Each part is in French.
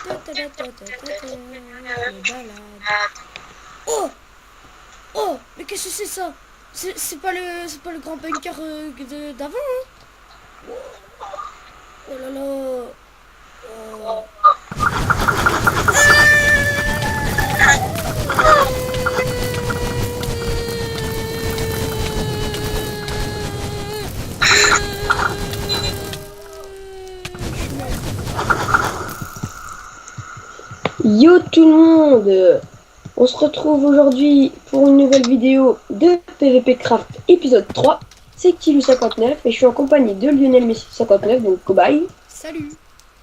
Me balade. Oh! Oh! Mais qu'est-ce que c'est ça? C'est pas le grand bunker d'avant, hein? Oh là là! Oh. Yo tout le monde, on se retrouve aujourd'hui pour une nouvelle vidéo de PVP Craft épisode 3. C'est Kilou59 et je suis en compagnie de Lionel Messi 59, donc cobaye. Salut!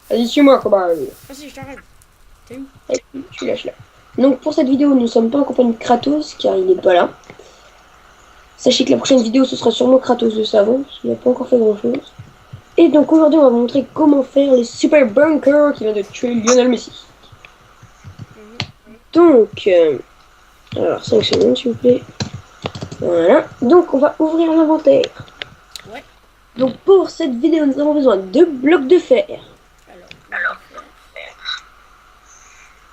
Vas-y, suis-moi cobaye. Vas-y, je t'arrête. T'es où? Je lâche là. Donc pour cette vidéo, nous ne sommes pas en compagnie de Kratos car il n'est pas là. Sachez que la prochaine vidéo ce sera sûrement Kratos de savon, parce qu'il n'a pas encore fait grand chose. Et donc aujourd'hui on va vous montrer comment faire les super bunkers qui vient de tuer Lionel Messi. Donc, alors 5 secondes s'il vous plaît. Voilà, donc on va ouvrir l'inventaire. Ouais. Donc pour cette vidéo, nous avons besoin de blocs de fer,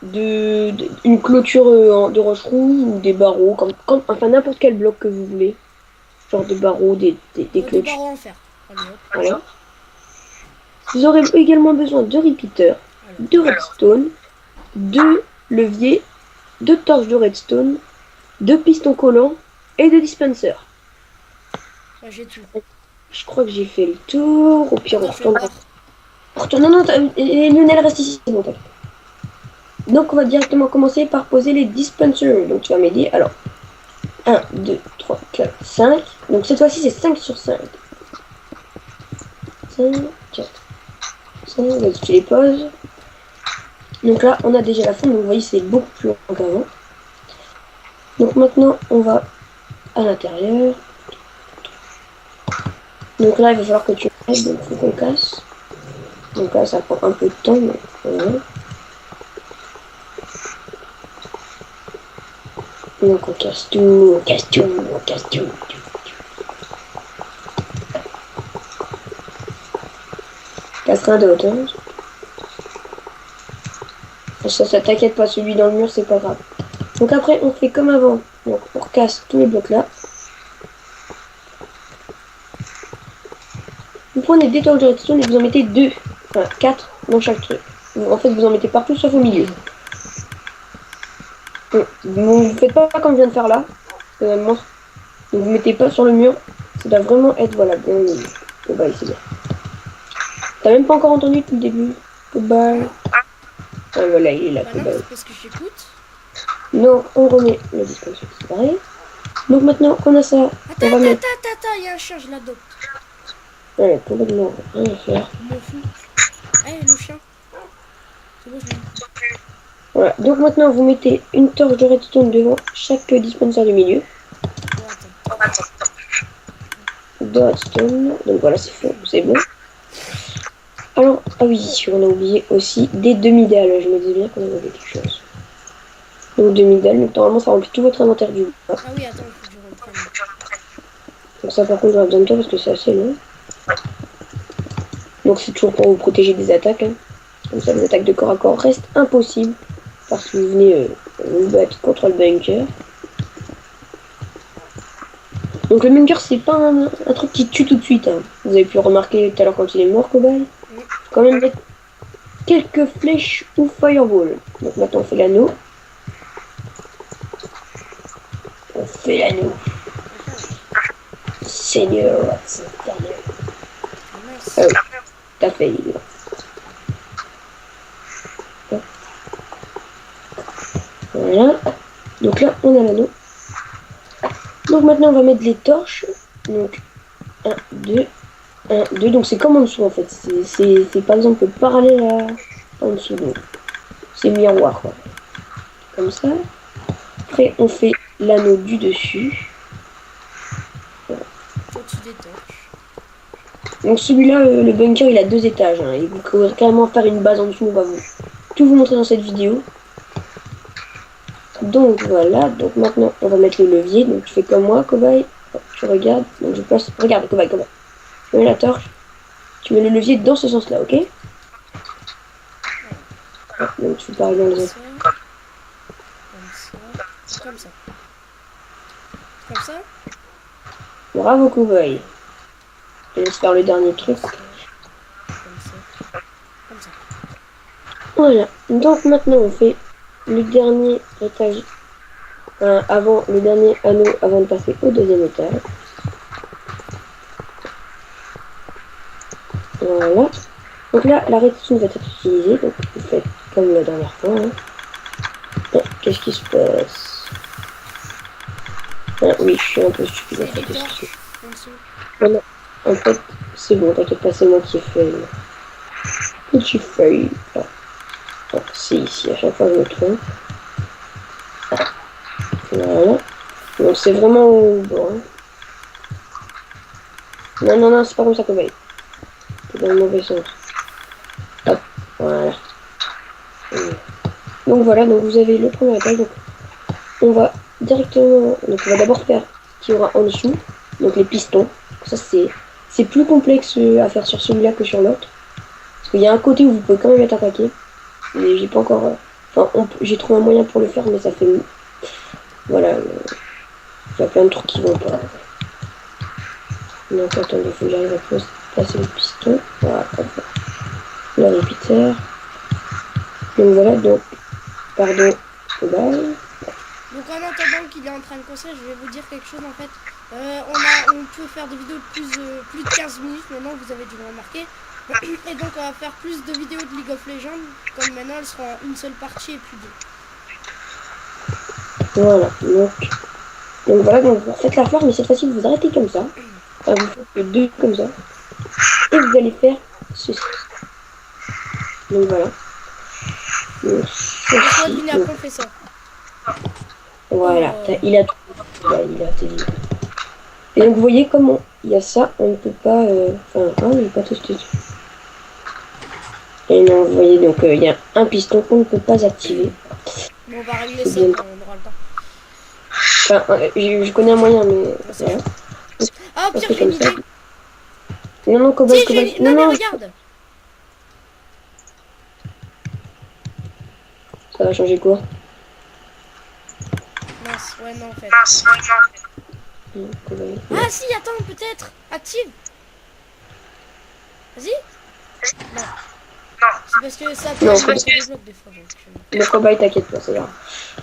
une clôture de roche rouge ou des barreaux, enfin n'importe quel bloc que vous voulez. Genre des barreaux, des Des clôtures. barreaux en fer. Allez, hop. Voilà. Vous aurez également besoin de repeater, de redstone, de levier, de torches de redstone, de pistons collants et de dispenser. Ouais, j'ai tout. Je crois que j'ai fait le tour. Au pire, on retourne. Retourne. Non, non, et Lionel reste ici, c'est bon. Donc, on va directement commencer par poser les dispensers. Donc, tu vas m'aider. Alors, 1, 2, 3, 4, 5. Donc, cette fois-ci, c'est 5 sur 5. 5, 4, 5. Vas-y, tu les poses. Donc là, on a déjà la fonte. Donc, vous voyez, c'est beaucoup plus long qu'avant. Donc, maintenant, on va à l'intérieur. Donc là, il va falloir que tu restes. Donc, il faut qu'on casse. Donc là, ça prend un peu de temps, mais voilà. Donc on casse tout, on casse tout, on casse tout. Cassera de hauteur. Ça t'inquiète pas, celui dans le mur, c'est pas grave. Donc après, on fait comme avant. Donc on casse tous les blocs là. Vous prenez des torches de redstone et vous en mettez 2, enfin 4 dans chaque truc. En fait, vous en mettez partout sauf au milieu. Bon, vous faites pas comme je viens de faire là. Donc vous mettez pas sur le mur. Ça doit vraiment être, voilà, bien au milieu. Oh bah, c'est bien. T'as même pas encore entendu depuis le début. Cobaye. Ah voilà, il est là, Bah non, cobaye. c'est parce que j'écoute. Donc on remet le dispenser séparé. Donc maintenant qu'on a ça, on va mettre. Attends, il y a un chien, je l'adopte. Ouais, complètement rien à faire. Je m'en fous. Eh, le chien. C'est bon, je l'ai. Voilà, donc maintenant vous mettez une torche de redstone devant chaque dispenser du milieu. Oh, attends. De redstone, donc voilà, c'est fait, c'est bon. Alors, ah oui, on a oublié aussi des demi-dalles. Je me disais bien qu'on avait oublié quelque chose. Donc demi-dalles, donc normalement ça remplit tout votre inventaire du bas. Ah oui, attends, il faut que je reprenne. Donc ça par contre j'aurai besoin de toi parce que c'est assez long. Donc c'est toujours pour vous protéger des attaques. Hein. Comme ça les attaques de corps à corps restent impossibles. Parce que vous venez vous battre contre le bunker. Donc le bunker c'est pas un truc qui tue tout de suite. Hein. Vous avez pu le remarquer tout à l'heure quand il est mort, Cobal. Quand même mettre quelques flèches ou fireball. Donc maintenant on fait l'anneau. On fait l'anneau. Seigneur, c'est dernier. Mince. T'as failli. Voilà. Donc là, on a l'anneau. Donc maintenant, on va mettre les torches. Donc, 1, 2, 1, 2. Donc c'est comme en dessous en fait. C'est par exemple parallèle à en dessous. Donc c'est miroir quoi. Comme ça. Après, on fait l'anneau du dessus. Au-dessus des torches. Donc celui-là, le bunker, il a 2 étages. Hein, et vous pouvez carrément faire une base en dessous. On va tout vous montrer dans cette vidéo. Donc voilà, donc maintenant on va mettre le levier. Donc tu fais comme moi, cobaye. Tu regardes. Donc je passe. Regarde, cobaye. Je mets la torche. Tu mets le levier dans ce sens-là, ok? Donc tu parles dans les autres. Comme ça. Comme ça. Bravo, cowboy. Je te laisse faire le dernier truc. Comme ça. Comme ça. Voilà. Donc maintenant, on fait le dernier étage. Avant le dernier anneau avant de passer au deuxième étage. Voilà. Donc là, la réticule va être utilisée. Donc vous faites comme la dernière fois. Hein. Oh, qu'est-ce qui se passe? Ah oui, je suis un peu stupide en fait. Voilà. En fait, c'est bon, t'inquiète pas, c'est moi qui ai fait. Petit feuille. Ah. Ah, c'est ici, à chaque fois je me trompe. Voilà. Donc c'est vraiment bon. Hein. Non, non, non, c'est pas comme ça que va être. C'est dans le mauvais sens. Hop, voilà. Donc voilà, donc vous avez le premier étage. Donc on va directement. Donc on va d'abord faire ce qu'il y aura en dessous. Donc les pistons. Ça c'est plus complexe à faire sur celui-là que sur l'autre. Parce qu'il y a un côté où vous pouvez quand même être attaqué. Mais j'ai pas encore. Enfin, j'ai trouvé un moyen pour le faire, mais ça fait. Voilà. Il y a plein de trucs qui vont pas. Donc attendez, il faut que j'arrive à placer le piston. Voilà, le répéteur. Donc voilà, donc. Pardon. Bye. Donc en attendant qu'il est en train de construire, je vais vous dire quelque chose en fait. On peut faire des vidéos de plus de 15 minutes maintenant, vous avez dû le remarquer. Et donc on va faire plus de vidéos de League of Legends, comme maintenant elles seront en une seule partie et plus deux. Voilà, donc voilà, donc vous faites la fleur, mais cette fois-ci vous arrêtez comme ça. Enfin, vous faites les deux comme ça. Et vous allez faire ceci. Donc voilà. Donc, ceci, Et après on fait ça. Voilà, il a dit. Et donc vous voyez comment il y a ça, on ne peut pas. Enfin, on ne peut pas tester dessus. Et non, vous voyez, donc il y a un piston qu'on ne peut pas activer. Bon, on va régler ça quand on aura le temps. Enfin, je connais un moyen, mais. Voilà. Ah, Pierre, j'ai une idée. Non, non, cowboy. Non, mais regarde. Ça va changer quoi? Mince, ouais, non, en fait. Non, cowboy. Ah, si, attends, peut-être. Active. Vas-y. Non. C'est parce que ça peut être des blocs des fois. Donc, le cowboy, t'inquiète pas, c'est grave.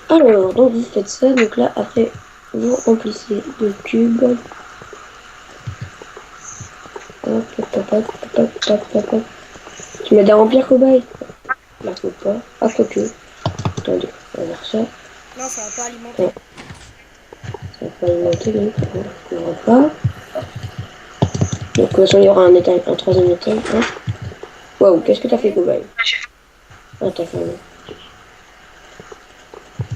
Alors, donc vous faites ça, donc là, après, vous remplissez le cube. Hop, hop, hop, hop, hop, hop, hop. Tu m'aides à remplir, cobaye? Là, faut pas. Ah, faut que. Attendez, on va voir ça. Non, ça va pas alimenter. Ouais. Ça va pas alimenter, donc on ne verra pas. Donc, de toute façon, il y aura un troisième étage. Hein. Waouh, qu'est-ce que t'as fait, cobaye? Ah, t'as fait un.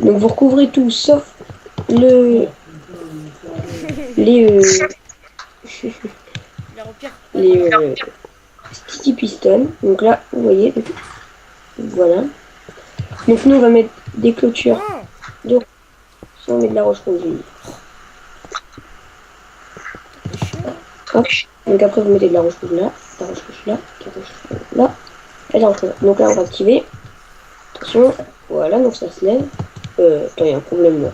Donc, vous recouvrez tout, sauf les sticky piston. Donc là, vous voyez, voilà. Donc nous on va mettre des clôtures. Donc si on met de la roche conduite. Hop. Donc après vous mettez de la roche rouge là, de la roche rouge là, de la roche rouge là, et de la roche rouge là. Donc là on va activer. Attention, voilà, donc ça se lève. Attends, il y a un problème là.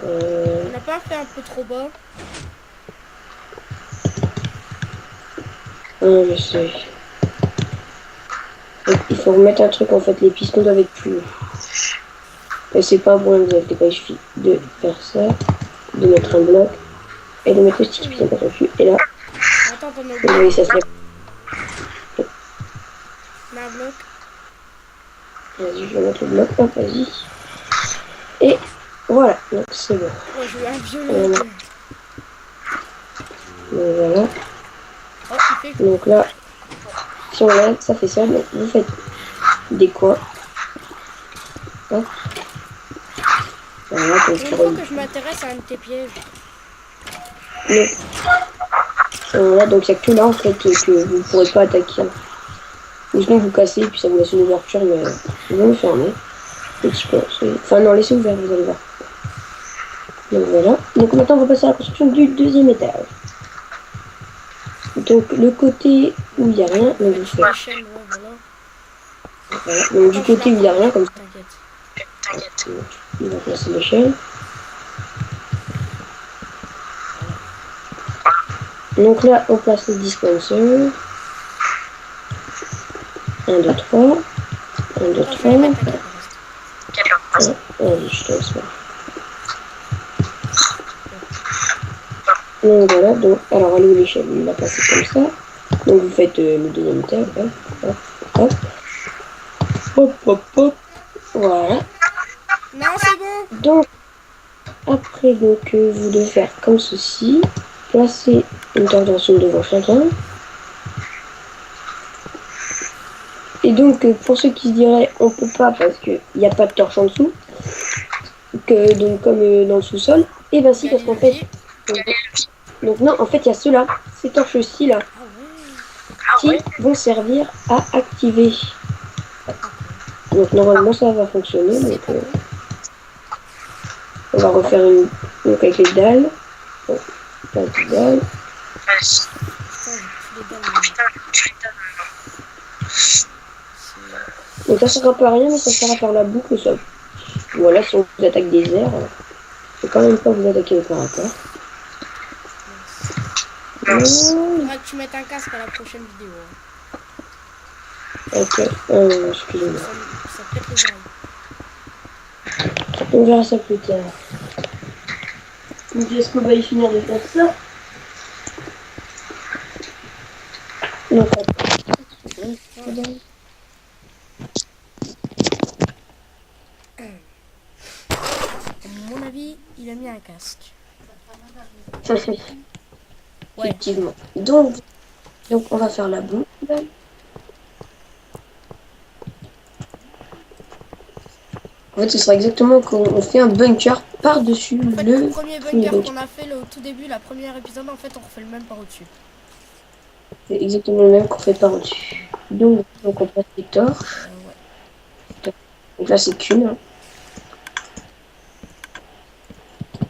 On n'a pas fait un peu trop bas. Je sais. Donc, il faut remettre un truc, en fait, les pistons doivent être plus hauts. Et c'est pas bon, vous avez pas, il suffit de faire ça, de mettre un bloc, et de mettre le stick piston par-dessus, et là, attends, vous voyez, ça se lève. Mets un bloc. Vas-y, je vais mettre le bloc, hop, vas-y. Et voilà, donc c'est bon. Oh, je veux un violet. Donc voilà. Oh, il fait... Donc là, si on lève, ça fait ça. Donc vous faites des coins. Hop. Voilà, il faut que je m'intéresse à un de tes pièges. Mais, voilà, donc il n'y a que là en fait que vous ne pourrez pas attaquer. Ou sinon vous cassez, puis ça vous laisse une ouverture, mais vous me fermer. Petit peu. Enfin non, laissez ouvert, vous allez voir. Donc voilà. Donc maintenant on va passer à la construction du deuxième étage. Donc le côté où il n'y a rien, donc vous faites. Chaîne, ouais, voilà. Voilà. Donc du Attends, je côté où il n'y a rien, comme ça, T'inquiète. il va placer l'échelle. Donc là, on place le dispenser. 1, 2, 3. 1, 2, Attends, je vais les 3. mettre, t'inquiète, le reste. Vas-y, je te laisse faire. Donc voilà, donc, alors elle est où l'échelle? Il l'a placé comme ça. Donc vous faites le deuxième étage. Hop, hop, hop. Hop, hop, hop. Voilà. Non, c'est bon. Donc, après, donc, vous devez faire comme ceci. Placer une torsion devant chacun. Et donc, pour ceux qui se diraient, on peut pas parce qu'il n'y a pas de torche en dessous, que, donc comme dans le sous-sol, et ben si, Il y a parce les qu'en fait, leviers. donc non, en fait, il y a ceux-là, ces torches-ci, là, Ah ouais. qui vont servir à activer. Donc, normalement, ça va fonctionner. C'est Donc, pas con. on va refaire une, donc avec les dalles. Bon, pas de dalles. Putain, j'ai plus les dalles. Donc, ça sert un peu à rien, mais ça sert à faire la boucle, ça. Voilà, si on vous attaque des airs, faut quand même pas vous attaquer au corps à corps. Faudra que tu mettes un casque à la prochaine vidéo. Ok, excusez-moi. Ça pète les oreilles. On verra ça plus tard. Donc est-ce qu'on va y finir de faire ça? Non, pas. À mon avis, il a mis un casque. Ouais. Effectivement. Donc on va faire la boucle. En fait, ce sera exactement quand on fait un bunker par-dessus En fait, le le premier bunker qu'on a fait au tout début, la première épisode, en fait, on refait le même par au-dessus. C'est exactement le même qu'on fait par-dessus. Donc on passe les torches. Ouais. Donc là, c'est qu'une. Hein.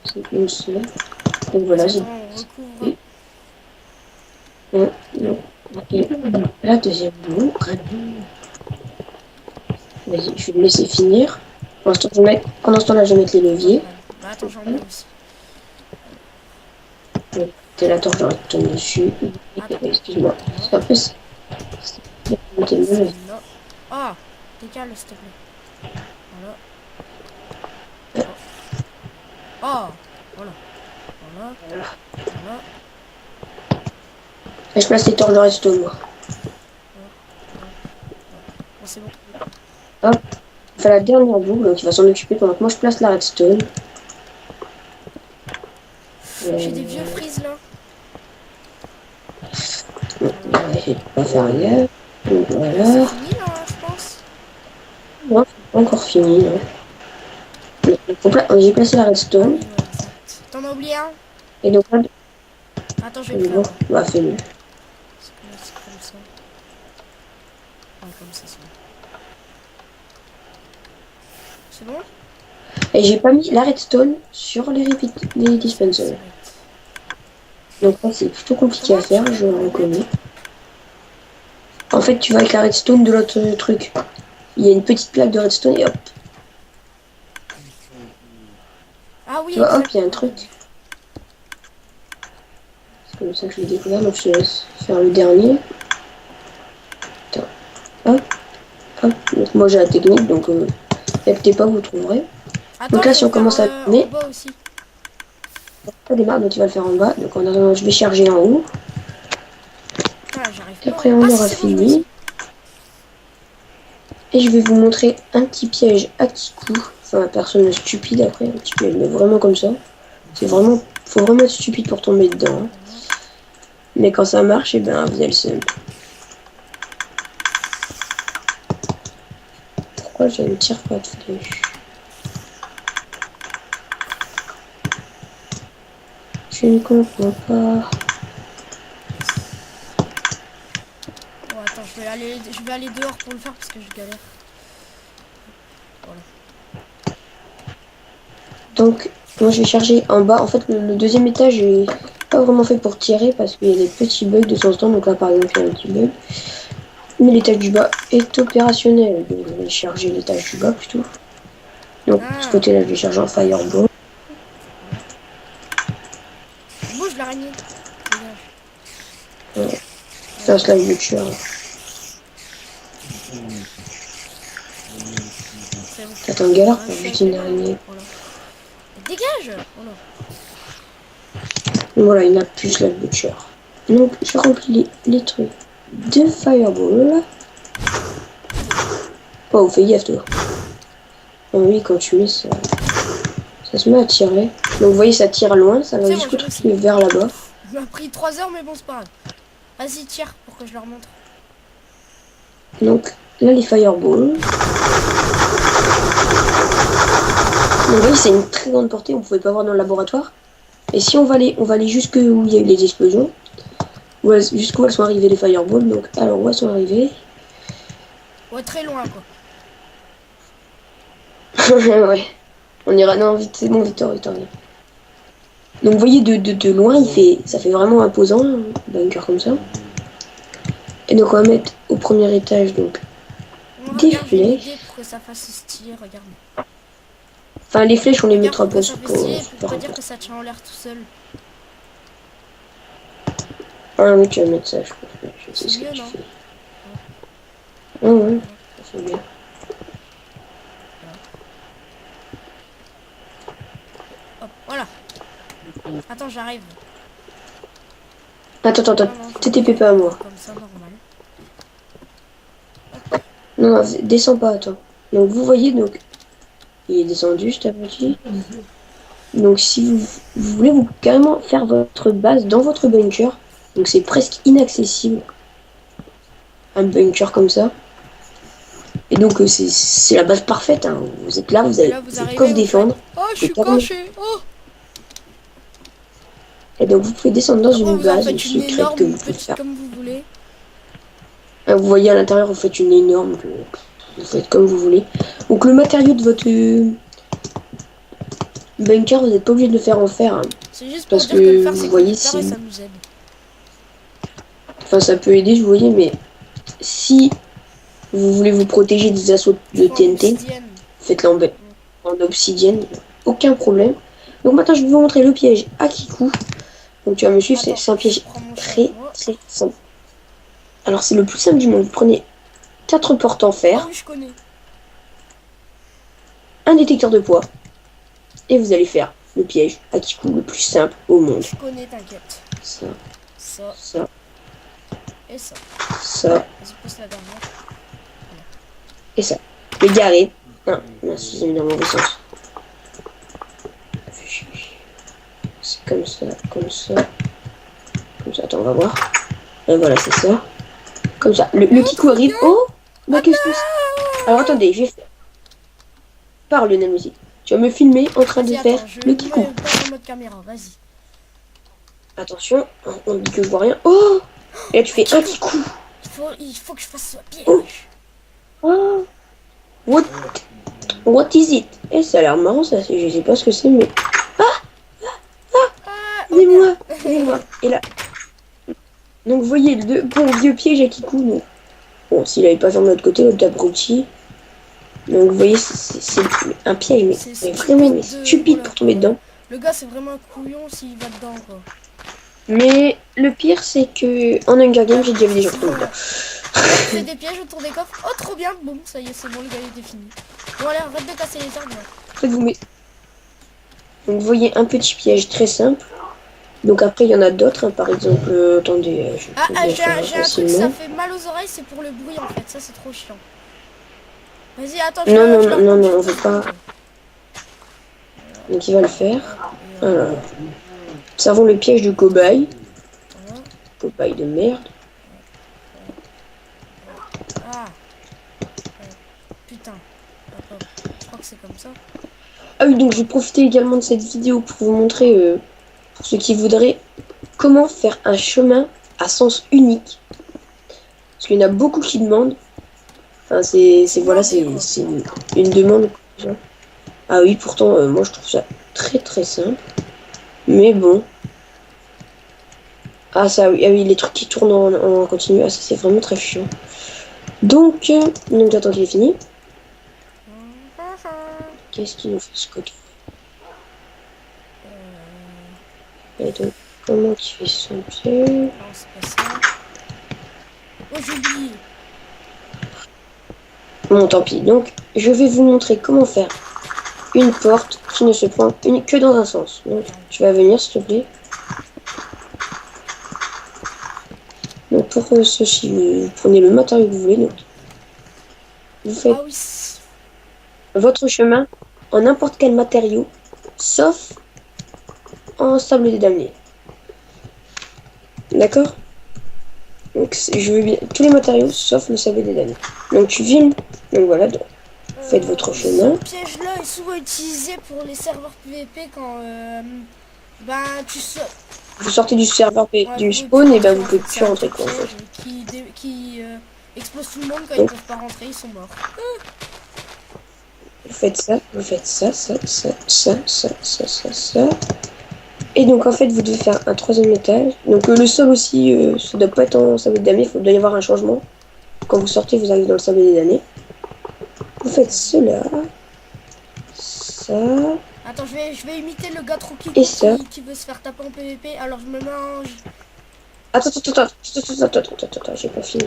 C'est une seule. Donc voilà, j'ai. On recouvre. Et la deuxième boucle. Vas-y, je vais le laisser finir. Pendant ce temps-là, je vais mettre les leviers. Bah attends, j'en mets aussi. T'es la torche, j'aurais tombé dessus. Excuse-moi. C'est un peu. Non. Ah, décale s'il te plaît. Voilà. Oh, voilà. Voilà. Et je place les torches de redstone, moi. Bon, c'est bon. Hop. On fait la dernière boucle qui va s'en occuper pendant que moi je place la redstone. J'ai des vieux frises là. Je vais pas faire rien. Donc voilà. C'est fini là, je pense. Non, c'est pas encore fini. J'ai placé la redstone. Ouais, exact. T'en as oublié un? Et donc là, Attends, je vais le bon, faire. bah fais-le. C'est comme ça. Ouais, comme ça, c'est bon. C'est bon? Et j'ai pas mis la redstone sur les dispensers. Donc là, c'est plutôt compliqué à faire, je le reconnais. En fait, tu vas avec la redstone de l'autre truc. Il y a une petite plaque de redstone et hop. Ah oui, Tu vois, hop, exact. il y a un truc. C'est comme ça que je l'ai découvert, donc je te laisse faire le dernier. Attends. Hop. Hop. Donc moi j'ai la technique, donc inquiétez pas, vous trouverez. Attends, Donc là, si on commence à tourner. En bas aussi. ça démarre, donc tu vas le faire en bas. Donc en attendant, je vais charger en haut. Putain, j'arrive Et pas. après, on aura c'est bon, fini. Et je vais vous montrer un petit piège à petits coups. Enfin, personne stupide après, un petit piège, mais vraiment comme ça. C'est vraiment, faut vraiment être stupide pour tomber dedans. Hein. Mais quand ça marche, et ben, vous avez le seum. Pourquoi je ne tire pas de flèche? Je ne comprends pas. Oh, attends, je vais aller dehors pour le faire parce que je galère. Voilà. Donc, moi je vais charger en bas. En fait, le deuxième étage est pas vraiment fait pour tirer parce qu'il y a des petits bugs de temps en temps. Donc là, par exemple, il y a un petit bug. Mais l'étage du bas est opérationnel. Donc je vais charger l'étage du bas plutôt. Donc de ce côté-là, je vais charger un fireball. Bouge l'araignée. Ouais. C'est un slime butcher. Attends, galère pour buter une araignée. Voilà. Dégage. Voilà. Voilà, il n'a plus slime butcher. Donc j'ai rempli les trucs de fireball. Oh, fais gaffe toi. Oh oui, quand tu mets ça, ça se met à tirer. Donc vous voyez, ça tire loin, ça va jusqu'au truc qui est vers là-bas. Il m'a pris 3 heures, mais bon, c'est pas grave. Vas-y, tire pour que je leur montre. Donc là, les fireballs. Donc vous voyez, c'est une très grande portée, on pouvait pas voir dans le laboratoire. Et si on va aller jusque où il y a eu les explosions, jusqu'où elles sont arrivées les fireballs. Donc alors où elles sont arrivées? Ouais, très loin quoi. Ouais. On ira. Non, vite, c'est bon, Victor, viens. Donc vous voyez de loin, ça fait vraiment imposant, un bunker comme ça. Et donc on va mettre au premier étage donc des flèches. Pour que ça fasse stylé, regarde. Enfin les flèches on les mettra pas sur pour pas dire que ça tient en l'air tout seul. Ah oui, tu vas mettre ça, je pense. Je sais ce mieux, que tu non? fais. Ah ouais, ça fait bien. Hop, voilà. Attends, j'arrive. Attends, TTP pas à moi. Comme ça, normal. Non, descends pas, attends. Donc vous voyez, donc il est descendu, je t'avertis. Donc si vous voulez vous carrément faire votre base dans votre bunker, donc c'est presque inaccessible, un bunker comme ça. Et donc c'est la base parfaite, hein. Vous êtes là, vous avez quoi vous défendre. Oh, je suis caché. Oh. Et donc vous pouvez descendre dans une base secrète que vous pouvez faire comme vous voulez. Vous voyez à l'intérieur, vous faites une énorme, vous faites comme vous voulez. Donc le matériau de votre bunker, vous n'êtes pas obligé de le faire en fer. Hein, c'est juste parce que vous voyez, ça nous aide. Enfin, ça peut aider, vous voyez, mais si vous voulez vous protéger des assauts de TNT, faites-le en obsidienne, aucun problème. Donc maintenant, je vais vous montrer le piège à Kikou. Donc tu vas me suivre, c'est un piège très simple. Alors c'est le plus simple du monde. Vous prenez 4 portes en fer, oui, je connais. Un détecteur de poids, et vous allez faire le piège à Kikou le plus simple au monde. Je connais, t'inquiète. Ça. Et ça. Vas-y, passe la dernière. Et ça. Le garé. Non, j'ai mis dans le mauvais sens. C'est comme ça. Attends, on va voir. Et voilà, c'est ça. Comme ça. Le Kikou arrive. Oh, bah qu'est-ce que c'est? Alors attendez, je vais faire. Parle, Namusi. Tu vas me filmer en train de faire le Kikou. En mode caméra, vas-y. Attention, on dit que je vois rien. Oh, et là tu fais un Kikou. Il faut que je fasse ce piège. Oh. What is it? Et ça a l'air marrant ça, je sais pas ce que c'est mais... Aidez-moi. Et là... Donc vous voyez le bon vieux piège à Kikou. Donc... Bon, s'il avait pas fait de l'autre côté, l'autre abruti. Donc vous voyez, c'est un piège, mais vraiment stupide pour tomber dedans. Le gars c'est vraiment un couillon s'il va dedans quoi. Mais le pire c'est que en Hunger Games j'ai déjà vu des gens tomber dedans. C'est des pièges autour des coffres. Oh trop bien, boum, ça y est, c'est bon, le gars il est fini. Bon allez, arrête de casser les arbres. En fait, donc vous voyez un petit piège très simple. Donc après il y en a d'autres, hein, par exemple, attendez, j'ai un truc, ça fait mal aux oreilles, c'est pour le bruit en fait, ça c'est trop chiant. Vas-y, attends, non, on veut pas. Donc il va le faire. Alors, observons le piège du cobaye. Cobaye de merde. Ah. Putain. Attends, je crois que c'est comme ça. Ah oui, donc je vais profiter également de cette vidéo pour vous montrer, pour ceux qui voudraient, comment faire un chemin à sens unique. Parce qu'il y en a beaucoup qui demandent. Enfin, c'est une demande. Ah oui, pourtant, moi je trouve ça très simple. Mais bon. Ah ça, oui, les trucs qui tournent en continu, ah ça c'est vraiment très chiant. Donc j'attends qu'il est fini. Qu'est-ce qu'il nous fait ce côté? Et donc, comment tu fais sauter? Non, c'est pas ça. Oh, j'ai oublié. Bon, tant pis. Donc, je vais vous montrer comment faire une porte qui ne se prend que dans un sens. Donc, tu vas venir, s'il te plaît. Donc, pour ceci, vous prenez le matériau que vous voulez. Donc, vous faites Ah oui. votre chemin en n'importe quel matériau, sauf en sable dédamné. D'accord? Donc, je veux bien tous les matériaux, sauf le sable dédamné. Donc, tu viens. Donc, voilà. Donc, faites votre chemin. Ce piège-là est souvent utilisé pour les serveurs PVP quand ben tu sautes. Vous sortez du serveur du spawn et ben vous pouvez plus rentrer quoi en fait. Qui explose tout le monde quand ils peuvent pas rentrer, ils sont morts. Vous faites ça, ça. Et donc en fait vous devez faire un troisième étage. Donc le sol aussi, ça doit pas être en sable damné, il doit y avoir un changement. Quand vous sortez, vous arrivez dans le sable damné. Vous faites cela, ça. Attends, je vais imiter le gars trop qui veut se faire taper en PVP, alors je me mange. Attends, j'ai pas fini.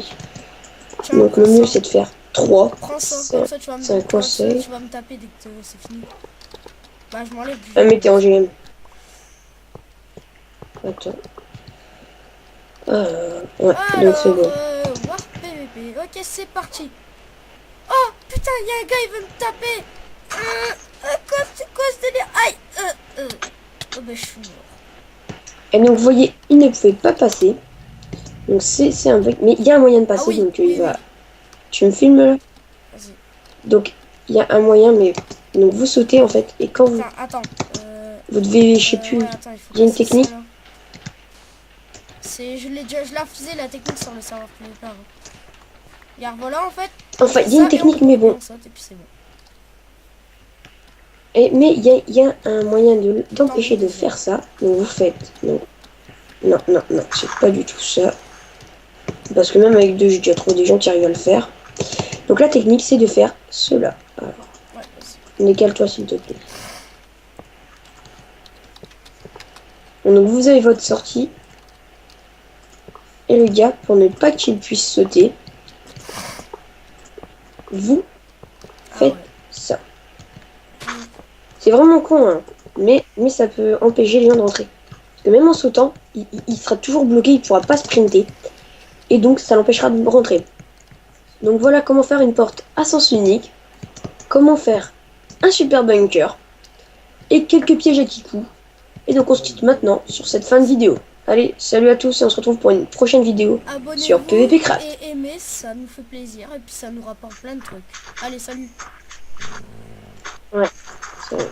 Tiens, donc le mieux c'est de faire 3. Prends ça, comme ça tu vas me taper dès que c'est fini. Bah je m'enlève du... Ah mais t'es en GM. Attends. Ouais, alors, donc c'est bon. War PVP, ok c'est parti. Oh putain, il y a un gars, il veut me taper. C'est quoi ce délire? Aïe oh bah je suis mort. Et donc vous voyez, il ne pouvait pas passer. Donc c'est un bug, mais il y a un moyen de passer, oui, donc il va... Tu me filmes là? Vas-y. Donc il y a un moyen, mais... Donc vous sautez en fait, et quand vous... Attends, vous devez, je sais plus, ouais, il y a une technique. Je la faisais la technique sur le serveur PVP avant. Regarde, voilà en fait. Enfin, il y a une technique, mais bon. Saute, et puis c'est bon. Mais il y a un moyen d'empêcher de faire ça. Donc vous faites... Non, c'est pas du tout ça. Parce que même avec 2, j'ai déjà trouvé des gens qui arrivent à le faire. Donc la technique, c'est de faire cela. Alors, décale-toi s'il te plaît. Donc vous avez votre sortie. Et le gars, pour ne pas qu'il puisse sauter, vous faites ça. C'est vraiment con, hein. Mais ça peut empêcher les gens d'entrer. Parce que même en sautant, il sera toujours bloqué, il ne pourra pas sprinter. Et donc ça l'empêchera de rentrer. Donc voilà comment faire une porte à sens unique. Comment faire un super bunker. Et quelques pièges à Kikou. Et donc on se quitte maintenant sur cette fin de vidéo. Allez, salut à tous et on se retrouve pour une prochaine vidéo sur PVP Craft. Et aimez, ça nous fait plaisir et puis ça nous rapporte plein de trucs. Allez, salut. Ouais, salut.